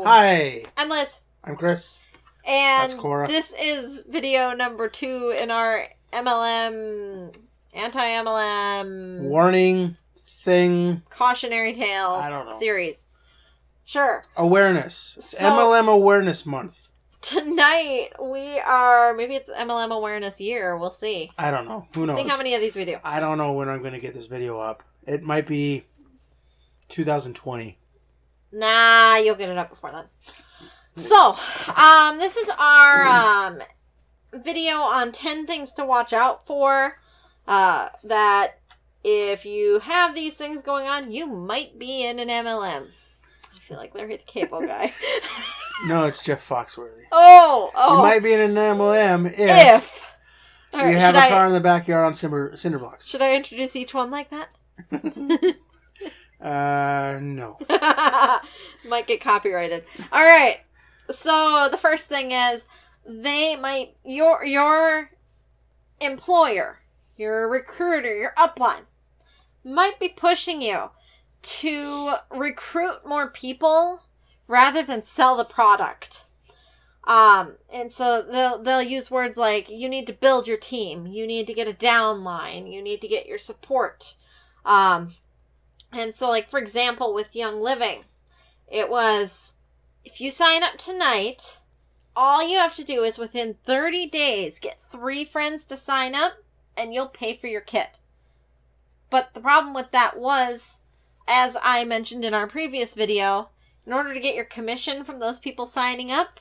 Hi. I'm Liz. I'm Chris. And That's Cora. This is video number 2 in our MLM, anti-MLM... Warning thing. Cautionary tale I don't know. Series. Sure. Awareness. It's So, MLM Awareness Month. Tonight we are... Maybe it's MLM Awareness Year. We'll see. I don't know. Who knows? See how many of these we do. I don't know when I'm going to get this video up. It might be 2020. Nah, you'll get it up before then. So, this is our video on 10 things to watch out for. That if you have these things going on, you might be in an MLM. I feel like Larry the Cable Guy. No, it's Jeff Foxworthy. Oh. You might be in an MLM if. All right, you have a car in the backyard on cinder blocks. Should I introduce each one like that? No. Might get copyrighted. All right. So the first thing is your employer, your recruiter, your upline might be pushing you to recruit more people rather than sell the product. And so they'll use words like, you need to build your team, you need to get a downline, you need to get your support. And so, like, for example, with Young Living, it was, if you sign up tonight, all you have to do is within 30 days get 3 friends to sign up and you'll pay for your kit. But the problem with that was, as I mentioned in our previous video, in order to get your commission from those people signing up,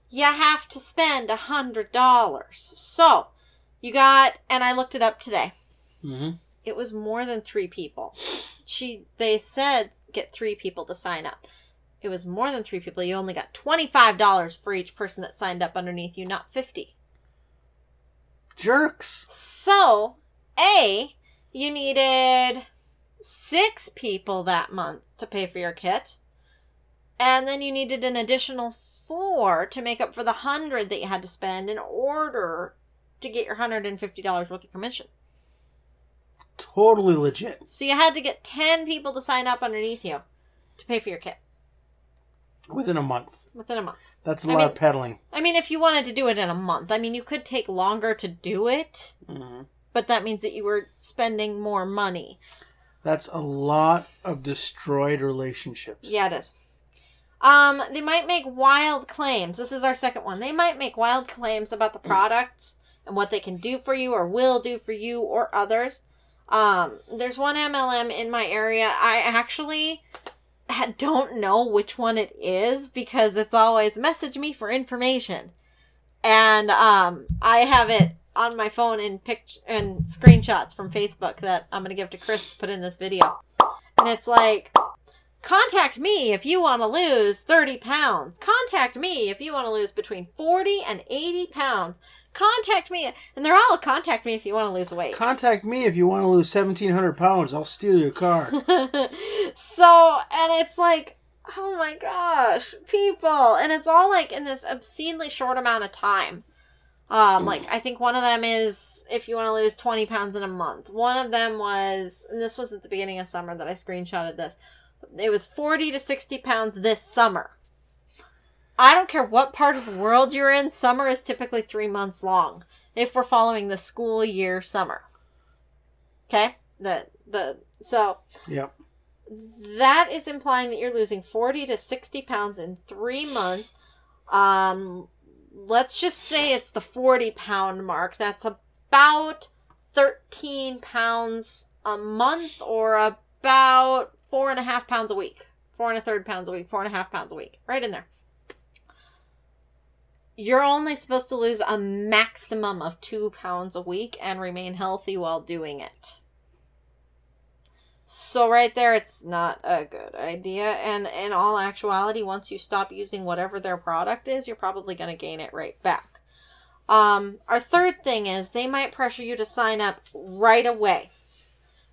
you have to spend $100. So, you got, and I looked it up today. Mm-hmm. It was more than 3 people. They said get 3 people to sign up. It was more than 3 people. You only got $25 for each person that signed up underneath you, not $50. Jerks. So, you needed 6 people that month to pay for your kit. And then you needed an additional 4 to make up for the $100 that you had to spend in order to get your $150 worth of commission. Totally legit. So you had to get 10 people to sign up underneath you to pay for your kit. Within a month. That's a lot of peddling. I mean, if you wanted to do it in a month, I mean, you could take longer to do it, but that means that you were spending more money. That's a lot of destroyed relationships. Yeah, it is. They might make wild claims. This is our second one. They might make wild claims about the products and what they can do for you or will do for you or others. There's one MLM in my area. I actually don't know which one it is because it's always message me for information. And I have it on my phone in and screenshots from Facebook that I'm going to give to Chris to put in this video. And it's like, contact me if you want to lose 30 pounds. Contact me if you want to lose between 40 and 80 pounds. Contact me. And they're all, contact me if you want to lose weight. Contact me if you want to lose 1,700 pounds. I'll steal your car. So, and it's like, oh my gosh, people. And it's all like in this obscenely short amount of time. Like, I think one of them is if you want to lose 20 pounds in a month. One of them was, and this was at the beginning of summer that I screenshotted this. It was 40 to 60 pounds this summer. I don't care what part of the world you're in. Summer is typically 3 months long. If we're following the school year summer. Okay? So. Yep. That is implying that you're losing 40 to 60 pounds in 3 months. Let's just say it's the 40 pound mark. That's about 13 pounds a month or about 4.5 pounds a week. 4 1/3 pounds a week. 4.5 pounds a week. Right in there. You're only supposed to lose a maximum of 2 pounds a week and remain healthy while doing it. So right there, it's not a good idea. And in all actuality, once you stop using whatever their product is, you're probably going to gain it right back. Our third thing is they might pressure you to sign up right away.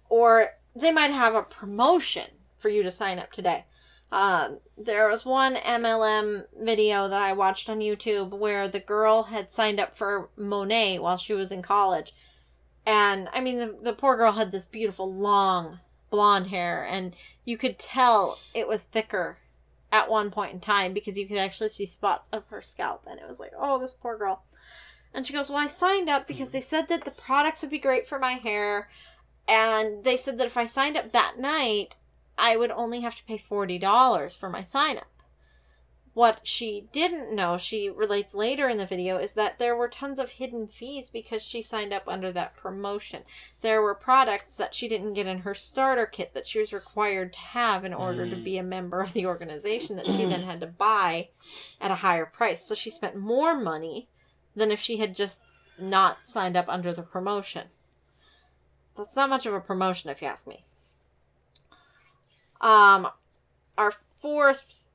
Or they might have a promotion for you to sign up today. There was one MLM video that I watched on YouTube where the girl had signed up for Monet while she was in college. And, I mean, the poor girl had this beautiful, long, blonde hair. And you could tell it was thicker at one point in time because you could actually see spots of her scalp. And it was like, oh, this poor girl. And she goes, well, I signed up because they said that the products would be great for my hair. And they said that if I signed up that night, I would only have to pay $40 for my sign up. What she didn't know, she relates later in the video, is that there were tons of hidden fees because she signed up under that promotion. There were products that she didn't get in her starter kit that she was required to have in order to be a member of the organization that she then had to buy at a higher price. So she spent more money than if she had just not signed up under the promotion. That's not much of a promotion, if you ask me. Our fourth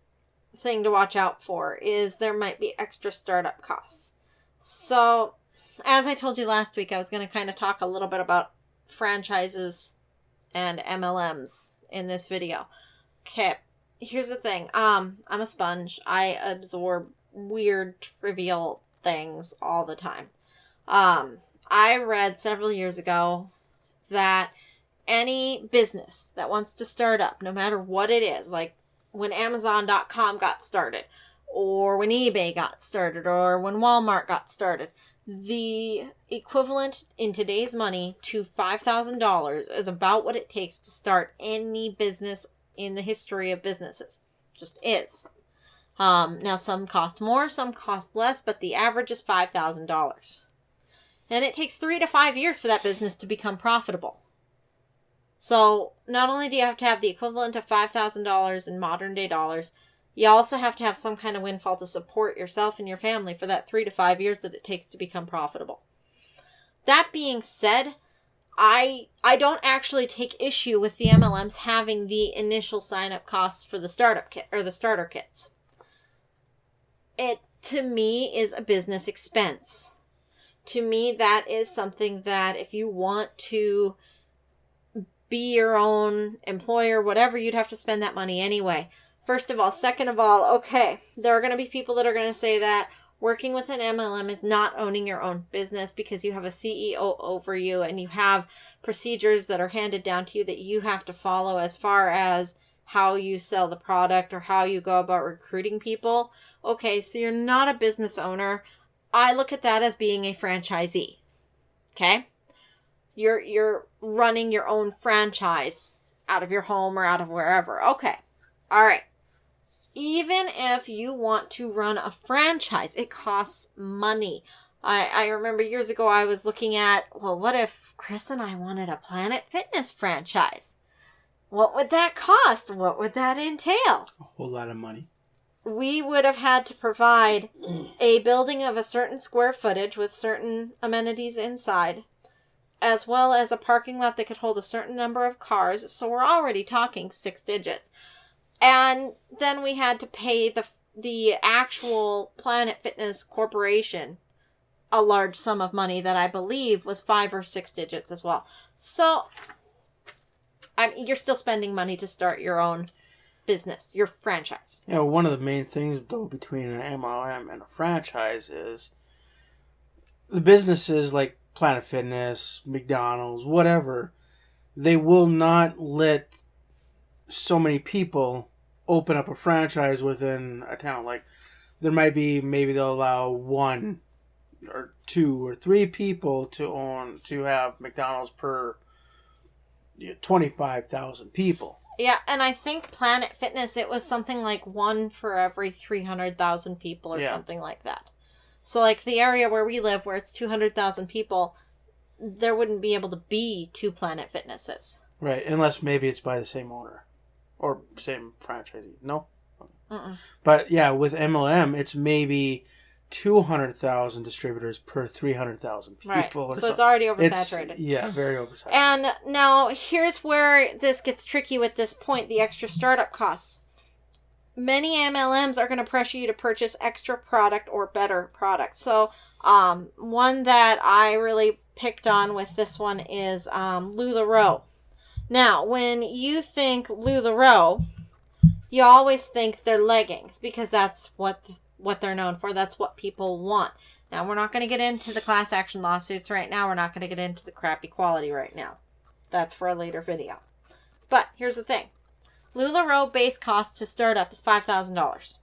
thing to watch out for is there might be extra startup costs. So, as I told you last week, I was going to kind of talk a little bit about franchises and MLMs in this video. Okay, here's the thing. I'm a sponge. I absorb weird, trivial things all the time. I read several years ago that any business that wants to start up, no matter what it is, like when Amazon.com got started, or when eBay got started, or when Walmart got started, the equivalent in today's money to $5,000 is about what it takes to start any business in the history of businesses. Just is. Now some cost more, some cost less, but the average is $5,000. And it takes 3 to 5 years for that business to become profitable. So not only do you have to have the equivalent of $5,000 in modern day dollars, you also have to have some kind of windfall to support yourself and your family for that 3 to 5 years that it takes to become profitable. That being said, I don't actually take issue with the MLMs having the initial sign-up costs for the startup kit or the starter kits. It, to me, is a business expense. To me, that is something that if you want to be your own employer, whatever, you'd have to spend that money anyway. First of all. Second of all, okay, there are going to be people that are going to say that working with an MLM is not owning your own business because you have a CEO over you and you have procedures that are handed down to you that you have to follow as far as how you sell the product or how you go about recruiting people. Okay, so you're not a business owner. I look at that as being a franchisee. Okay? You're running your own franchise out of your home or out of wherever. Okay. All right. Even if you want to run a franchise, it costs money. I remember years ago I was looking at, well, what if Chris and I wanted a Planet Fitness franchise? What would that cost? What would that entail? A whole lot of money. We would have had to provide a building of a certain square footage with certain amenities inside, as well as a parking lot that could hold a certain number of cars. So we're already talking 6 digits. And then we had to pay the actual Planet Fitness Corporation a large sum of money that I believe was 5 or 6 digits as well. So you're still spending money to start your own business, your franchise. Yeah, one of the main things, though, between an MLM and a franchise is the businesses like Planet Fitness, McDonald's, whatever, they will not let so many people open up a franchise within a town. Like, there might be, maybe they'll allow 1 or 2 or 3 people to have McDonald's per 25,000 people. Yeah, and I think Planet Fitness, it was something like 1 for every 300,000 people or something like that. So, like, the area where we live, where it's 200,000 people, there wouldn't be able to be 2 Planet Fitnesses. Right, unless maybe it's by the same owner. Or same franchisee. No? Mm-mm. But, yeah, with MLM, it's maybe 200,000 distributors per 300,000 people. Right. Or so it's already oversaturated. Very oversaturated. And now, here's where this gets tricky with this point, the extra startup costs. Many MLMs are going to pressure you to purchase extra product or better product. So, one that I really picked on with this one is LuLaRoe. Now, when you think LuLaRoe, you always think they're leggings because that's what they're known for. That's what people want. Now, we're not going to get into the class action lawsuits right now. We're not going to get into the crappy quality right now. That's for a later video. But here's the thing. LuLaRoe base cost to start up is $5,000.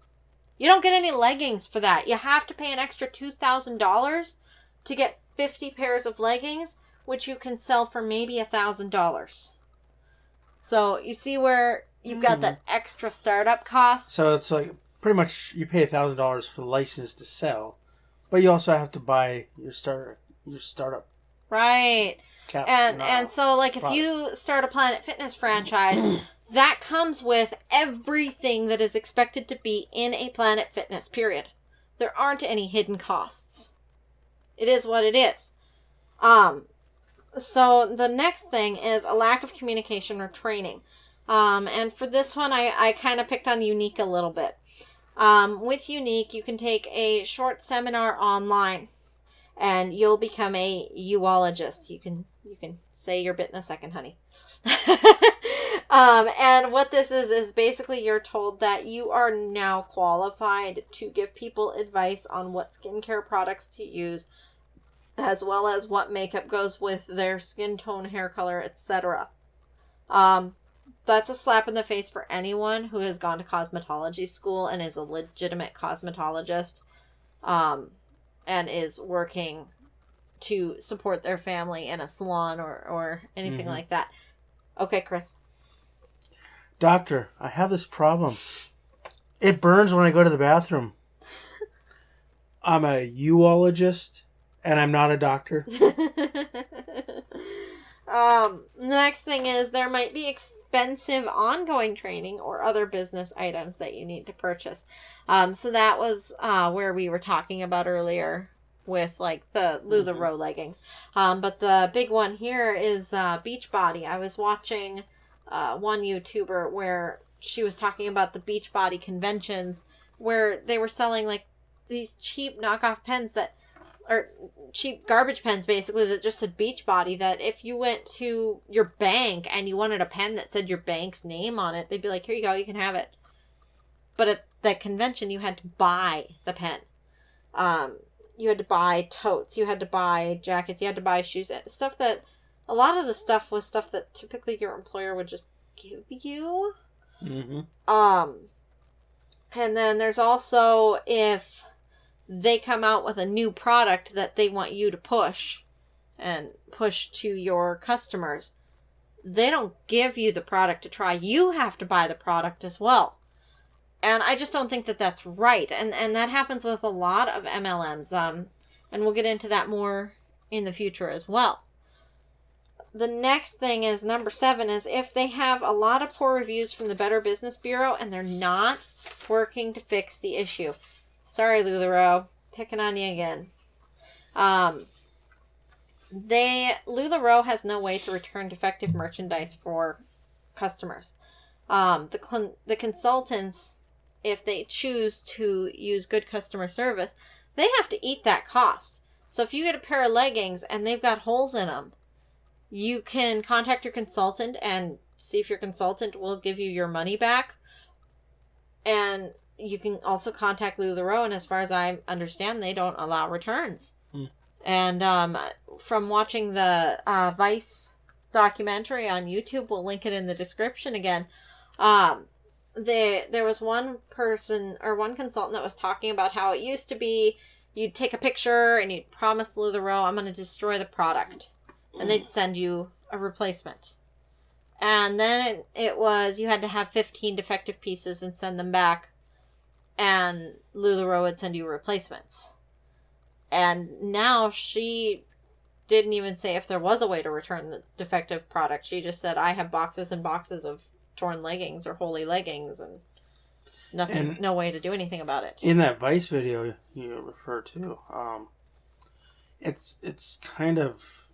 You don't get any leggings for that. You have to pay an extra $2,000 to get 50 pairs of leggings, which you can sell for maybe $1,000. So you see where you've got that extra startup cost? So it's like pretty much you pay $1,000 for the license to sell, but you also have to buy your startup. Right. And so like if you start a Planet Fitness franchise, that comes with everything that is expected to be in a Planet Fitness, period. There aren't any hidden costs. It is what it is. So the next thing is a lack of communication or training. And for this one, I kind of picked on Unique a little bit. With Unique, you can take a short seminar online and you'll become a uologist. You can say your bit in a second, honey. And what this is basically you're told that you are now qualified to give people advice on what skincare products to use, as well as what makeup goes with their skin tone, hair color, etc. That's a slap in the face for anyone who has gone to cosmetology school and is a legitimate cosmetologist, and is working to support their family in a salon or anything like that. Okay, Chris. Doctor, I have this problem. It burns when I go to the bathroom. I'm a uologist, and I'm not a doctor. The next thing is there might be expensive ongoing training or other business items that you need to purchase. So that was where we were talking about earlier with like the LuLaRoe leggings. But the big one here is Beachbody. I was watching one YouTuber where she was talking about the Beachbody conventions where they were selling like these cheap knockoff pens or cheap garbage pens basically that just said Beachbody, that if you went to your bank and you wanted a pen that said your bank's name on it, they'd be like, here you go, you can have it. But at that convention, you had to buy the pen. You had to buy totes, you had to buy jackets, you had to buy shoes, stuff that, a lot of the stuff was stuff that typically your employer would just give you. And then there's also if they come out with a new product that they want you to push to your customers, they don't give you the product to try. You have to buy the product as well. And I just don't think that that's right. And that happens with a lot of MLMs. And we'll get into that more in the future as well. The next thing is number 7 is if they have a lot of poor reviews from the Better Business Bureau and they're not working to fix the issue. Sorry, LuLaRoe. Picking on you again. LuLaRoe has no way to return defective merchandise for customers. The consultants, if they choose to use good customer service, they have to eat that cost. So if you get a pair of leggings and they've got holes in them, you can contact your consultant and see if your consultant will give you your money back. And you can also contact LuLaRoe, and as far as I understand, they don't allow returns. And from watching the Vice documentary on YouTube, we'll link it in the description again, there was one person or one consultant that was talking about how it used to be you'd take a picture and you'd promise LuLaRoe, I'm going to destroy the product. And they'd send you a replacement. And then it was you had to have 15 defective pieces and send them back. And LuLaRoe would send you replacements. And now she didn't even say if there was a way to return the defective product. She just said, I have boxes and boxes of torn leggings or holy leggings and no way to do anything about it. In that Vice video you refer to, it's kind of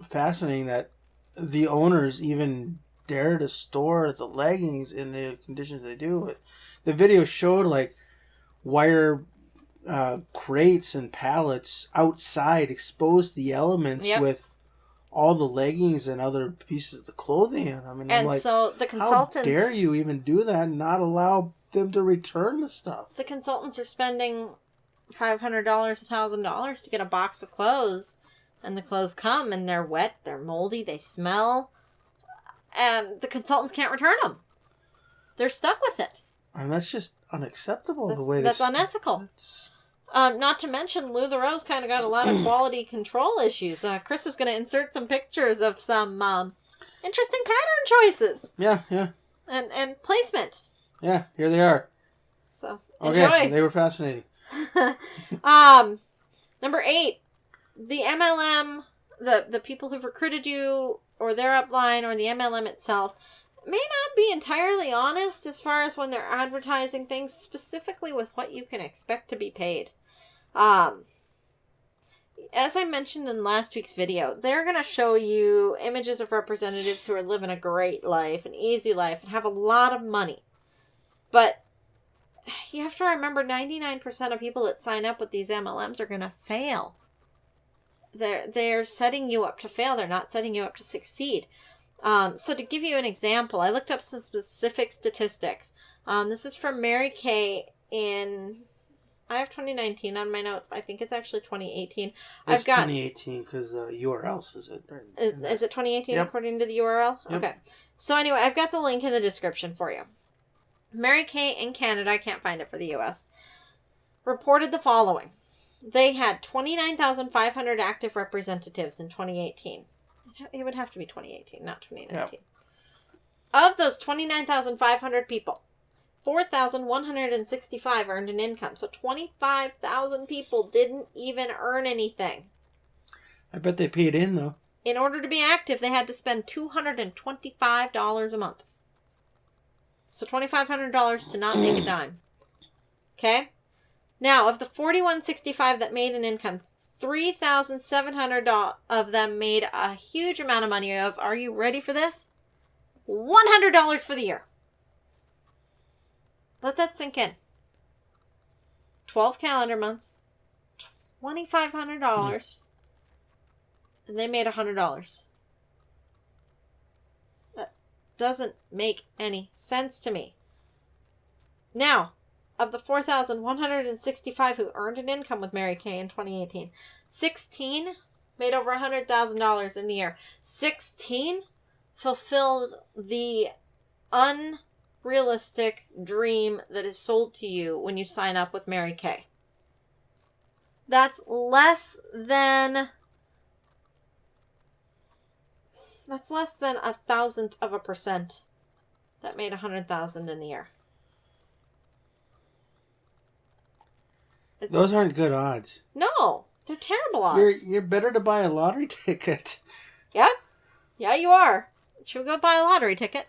fascinating that the owners even dare to store the leggings in the conditions they do. The video showed like wire crates and pallets outside exposed the elements with all the leggings and other pieces of the clothing in. I mean, and I'm like, so the consultants, how dare you even do that and not allow them to return the stuff? The consultants are spending $500, $1,000 to get a box of clothes, and the clothes come and they're wet, they're moldy, they smell. and the consultants can't return them. They're stuck with it. And that's just unacceptable. That's unethical. Not to mention, Lou the Rose kind of got a lot of quality control issues. Chris is going to insert some pictures of some interesting pattern choices. Yeah. And placement. Yeah, here they are. So, enjoy. Okay, they were fascinating. Number 8, the MLM, the people who've recruited you, or their upline, or the MLM itself, may not be entirely honest as far as when they're advertising things, specifically with what you can expect to be paid. As I mentioned in last week's video, they're going to show you images of representatives who are living a great life, an easy life, and have a lot of money. But you have to remember 99% of people that sign up with these MLMs are going to fail. They're setting you up to fail. They're not setting you up to succeed. So to give you an example, I looked up some specific statistics. This is from Mary Kay I have 2019 on my notes. I think it's actually 2018. It's 2018 because the URL says it. Is it 2018 Yep. according to the URL? Yep. Okay. So anyway, I've got the link in the description for you. Mary Kay in Canada, I can't find it for the US, reported the following. They had 29,500 active representatives in 2018. It would have to be 2018, not 2019. Yep. Of those 29,500 people, 4,165 earned an income. So 25,000 people didn't even earn anything. I bet they paid in, though. In order to be active, they had to spend $225 a month. So $2,500 to not make a dime. Okay? Now, of the 4,165 that made an income, 3,700 of them made a huge amount of money of, are you ready for this? $100 for the year. Let that sink in. 12 calendar months, $2,500, and they made $100. That doesn't make any sense to me. Now, of the 4,165 who earned an income with Mary Kay in 2018, 16 made over $100,000 in the year. 16 fulfilled the unrealistic dream that is sold to you when you sign up with Mary Kay. That's less than 0.1% that made $100,000 in the year. Those aren't good odds. No, they're terrible odds. You're better to buy a lottery ticket. Yeah, you are. Should we go buy a lottery ticket?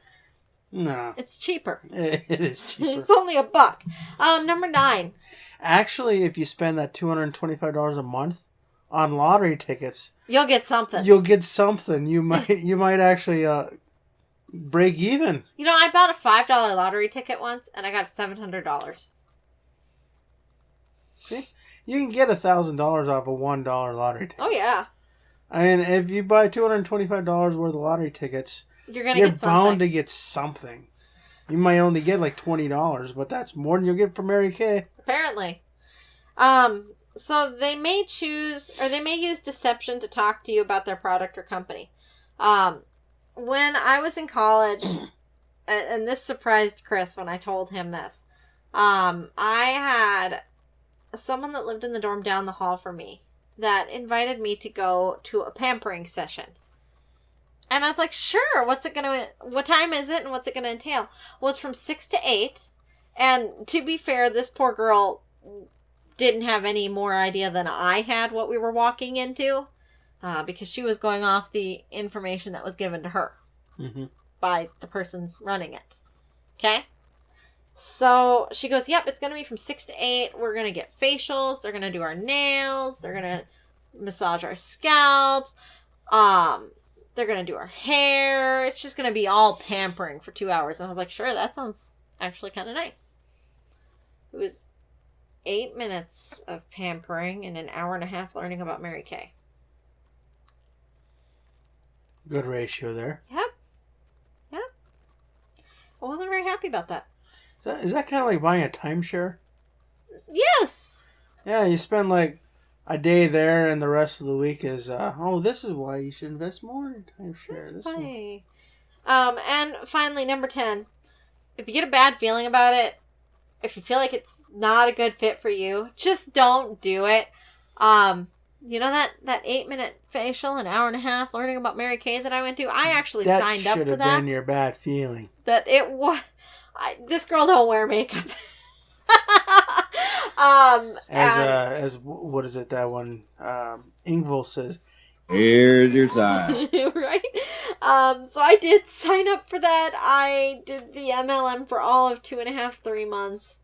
No. It's cheaper. It is cheaper. It's only $1. Number 9. Actually, if you spend that $225 a month on lottery tickets, you'll get something. You might actually break even. You know, I bought a $5 lottery ticket once, and I got $700. See, you can get $1,000 off a $1 lottery ticket. Oh yeah. I mean, if you buy $225 worth of lottery tickets, you're bound to get something. You might only get like $20, but that's more than you'll get from Mary Kay. Apparently. So they may use deception to talk to you about their product or company. When I was in college, and this surprised Chris when I told him this, I had someone that lived in the dorm down the hall from me that invited me to go to a pampering session. And I was like, sure, what time is it and what's it going to entail? Well, it's from 6 to 8. And to be fair, this poor girl didn't have any more idea than I had what we were walking into, because she was going off the information that was given to her by the person running it. Okay? So she goes, yep, it's going to be from 6 to 8. We're going to get facials. They're going to do our nails. They're going to massage our scalps. They're going to do our hair. It's just going to be all pampering for 2 hours. And I was like, sure, that sounds actually kind of nice. It was 8 minutes of pampering and an hour and a half learning about Mary Kay. Good ratio there. Yep. I wasn't very happy about that. Is that kind of like buying a timeshare? Yes. Yeah, you spend like a day there and the rest of the week is, this is why you should invest more in timeshare. And finally, number 10. If you get a bad feeling about it, if you feel like it's not a good fit for you, just don't do it. You know that 8-minute facial, an hour and a half learning about Mary Kay that I went to? I actually signed up for that. That should have been your bad feeling. That it was... This girl don't wear makeup. As what is it, that one, Ingville says, here's your sign. Right? So I did sign up for that. I did the MLM for all of 2.5, 3 months.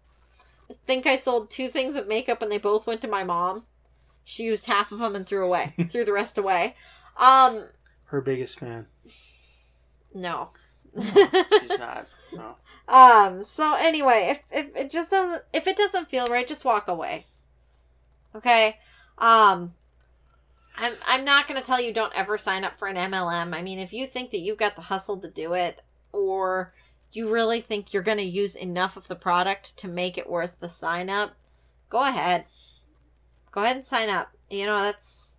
I think I sold 2 things of makeup and they both went to my mom. She used half of them and threw the rest away. Her biggest fan. No. She's not. No. So anyway, if it doesn't feel right, just walk away. Okay? I'm not going to tell you don't ever sign up for an MLM. I mean, if you think that you've got the hustle to do it, or you really think you're going to use enough of the product to make it worth the sign up, go ahead. Go ahead and sign up. You know, that's...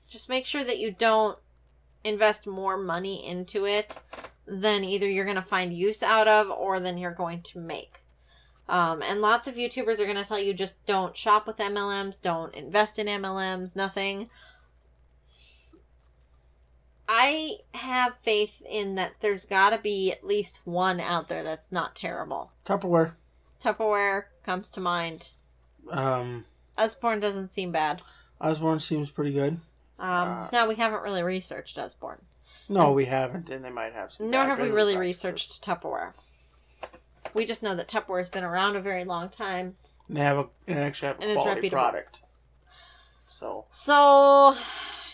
Just make sure that you don't invest more money into it than either you're going to find use out of or than you're going to make. And lots of YouTubers are going to tell you just don't shop with MLMs, don't invest in MLMs, nothing. I have faith in that there's got to be at least one out there that's not terrible. Tupperware. Tupperware comes to mind. Usborne doesn't seem bad. Usborne seems pretty good. No, we haven't really researched Usborne. No, we haven't, and they might have some. Nor have we really researched Tupperware. We just know that Tupperware has been around a very long time. And they actually have a quality product. So,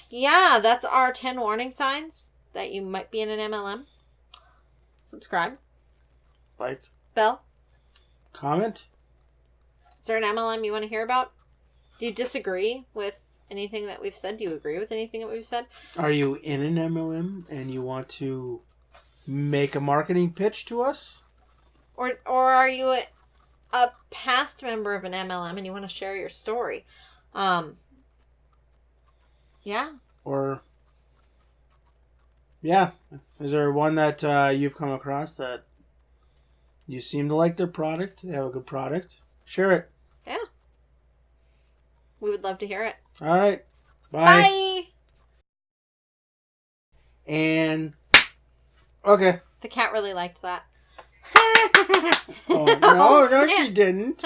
yeah, that's our 10 warning signs that you might be in an MLM. Subscribe. Like. Bell. Comment. Is there an MLM you want to hear about? Do you disagree with anything that we've said? Do you agree with anything that we've said? Are you in an MLM and you want to make a marketing pitch to us? Or are you a past member of an MLM and you want to share your story? Yeah. Or, yeah. Is there one that you've come across that you seem to like their product? They have a good product. Share it. Yeah. We would love to hear it. All right. Bye. Bye. And, okay. The cat really liked that. Oh, no, she didn't.